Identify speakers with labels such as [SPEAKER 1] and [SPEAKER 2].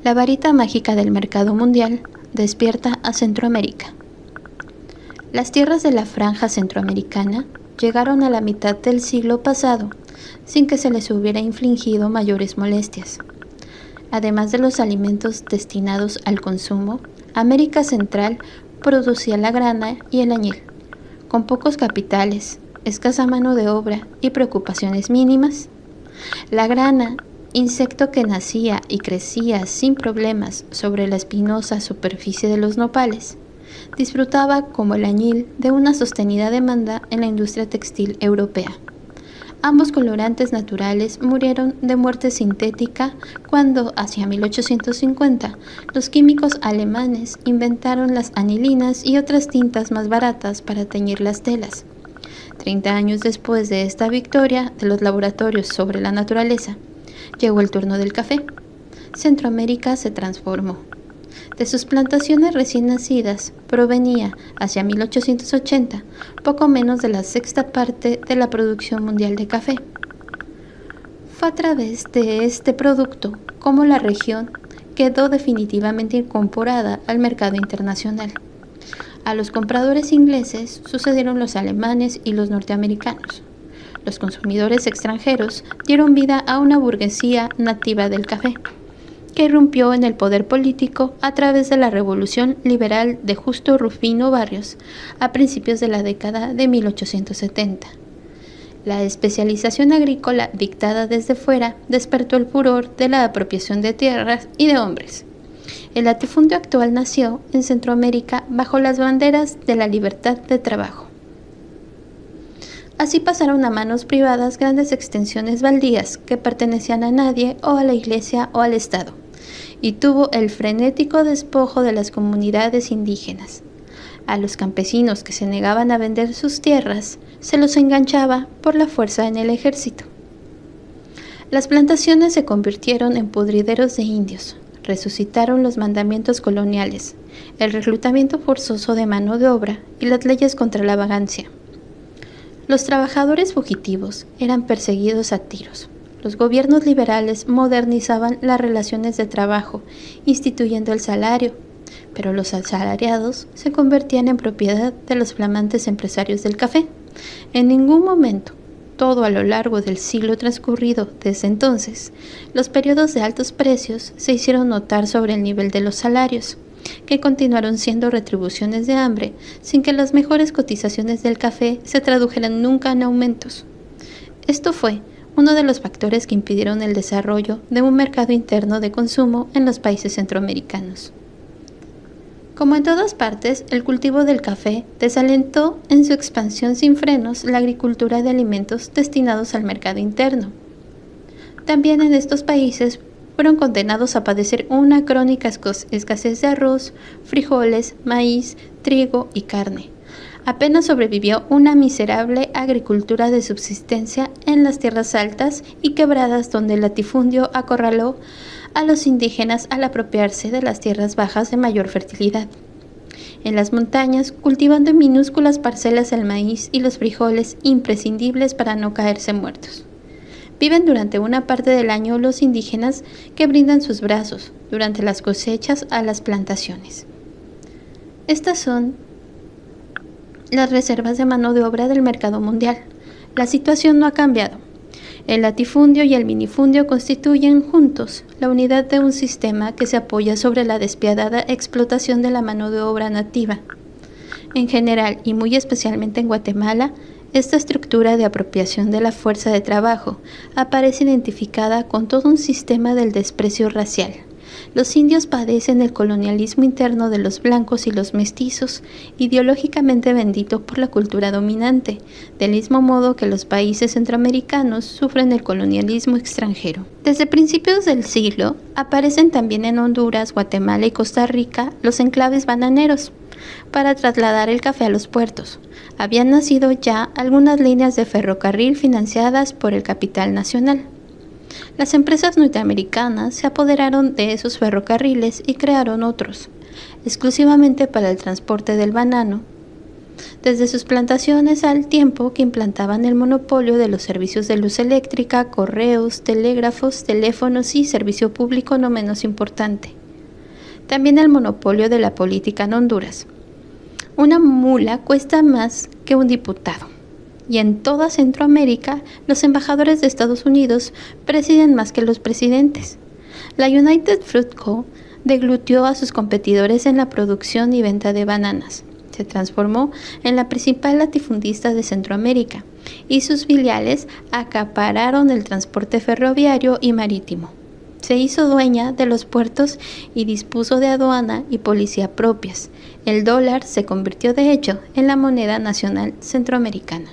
[SPEAKER 1] La varita mágica del mercado mundial despierta a Centroamérica. Las tierras de la franja centroamericana llegaron a la mitad del siglo pasado sin que se les hubiera infligido mayores molestias. Además de los alimentos destinados al consumo, América Central producía la grana y el añil. Con pocos capitales, escasa mano de obra y preocupaciones mínimas, la grana, insecto que nacía y crecía sin problemas sobre la espinosa superficie de los nopales, disfrutaba como el añil de una sostenida demanda en la industria textil europea. Ambos colorantes naturales murieron de muerte sintética cuando, hacia 1850, los químicos alemanes inventaron las anilinas y otras tintas más baratas para teñir las telas. 30 años después de esta victoria de los laboratorios sobre la naturaleza, llegó el turno del café. Centroamérica se transformó. De sus plantaciones recién nacidas provenía, hacia 1880, poco menos de la sexta parte de la producción mundial de café. Fue a través de este producto como la región quedó definitivamente incorporada al mercado internacional. A los compradores ingleses sucedieron los alemanes y los norteamericanos. Los consumidores extranjeros dieron vida a una burguesía nativa del café, que irrumpió en el poder político a través de la Revolución Liberal de Justo Rufino Barrios a principios de la década de 1870. La especialización agrícola dictada desde fuera despertó el furor de la apropiación de tierras y de hombres. El latifundio actual nació en Centroamérica bajo las banderas de la libertad de trabajo. Así pasaron a manos privadas grandes extensiones baldías que pertenecían a nadie o a la Iglesia o al Estado, y tuvo el frenético despojo de las comunidades indígenas. A los campesinos que se negaban a vender sus tierras se los enganchaba por la fuerza en el ejército. Las plantaciones se convirtieron en pudrideros de indios. Resucitaron los mandamientos coloniales, el reclutamiento forzoso de mano de obra y las leyes contra la vagancia. Los trabajadores fugitivos eran perseguidos a tiros. Los gobiernos liberales modernizaban las relaciones de trabajo, instituyendo el salario, pero los asalariados se convertían en propiedad de los flamantes empresarios del café. En ningún momento, todo a lo largo del siglo transcurrido desde entonces, los periodos de altos precios se hicieron notar sobre el nivel de los salarios, que continuaron siendo retribuciones de hambre sin que las mejores cotizaciones del café se tradujeran nunca en aumentos. Esto fue uno de los factores que impidieron el desarrollo de un mercado interno de consumo en los países centroamericanos. Como en todas partes, el cultivo del café desalentó en su expansión sin frenos la agricultura de alimentos destinados al mercado interno. También en estos países fueron condenados a padecer una crónica escasez de arroz, frijoles, maíz, trigo y carne. Apenas sobrevivió una miserable agricultura de subsistencia en las tierras altas y quebradas donde el latifundio acorraló a los indígenas al apropiarse de las tierras bajas de mayor fertilidad. En las montañas, cultivando en minúsculas parcelas el maíz y los frijoles imprescindibles para no caerse muertos. Viven durante una parte del año los indígenas que brindan sus brazos durante las cosechas a las plantaciones. Estas son las reservas de mano de obra del mercado mundial. La situación no ha cambiado. El latifundio y el minifundio constituyen juntos la unidad de un sistema que se apoya sobre la despiadada explotación de la mano de obra nativa. En general, y muy especialmente en Guatemala, esta estructura de apropiación de la fuerza de trabajo aparece identificada con todo un sistema del desprecio racial. Los indios padecen el colonialismo interno de los blancos y los mestizos, ideológicamente bendito por la cultura dominante, del mismo modo que los países centroamericanos sufren el colonialismo extranjero. Desde principios del siglo, aparecen también en Honduras, Guatemala y Costa Rica los enclaves bananeros, para trasladar el café a los puertos. Habían nacido ya algunas líneas de ferrocarril financiadas por el capital nacional. Las empresas norteamericanas se apoderaron de esos ferrocarriles y crearon otros, exclusivamente para el transporte del banano, desde sus plantaciones al tiempo que implantaban el monopolio de los servicios de luz eléctrica, correos, telégrafos, teléfonos y servicio público no menos importante. También el monopolio de la política en Honduras. Una mula cuesta más que un diputado. Y en toda Centroamérica, los embajadores de Estados Unidos presiden más que los presidentes. La United Fruit Co. deglutió a sus competidores en la producción y venta de bananas. Se transformó en la principal latifundista de Centroamérica y sus filiales acapararon el transporte ferroviario y marítimo. Se hizo dueña de los puertos y dispuso de aduana y policía propias. El dólar se convirtió de hecho en la moneda nacional centroamericana.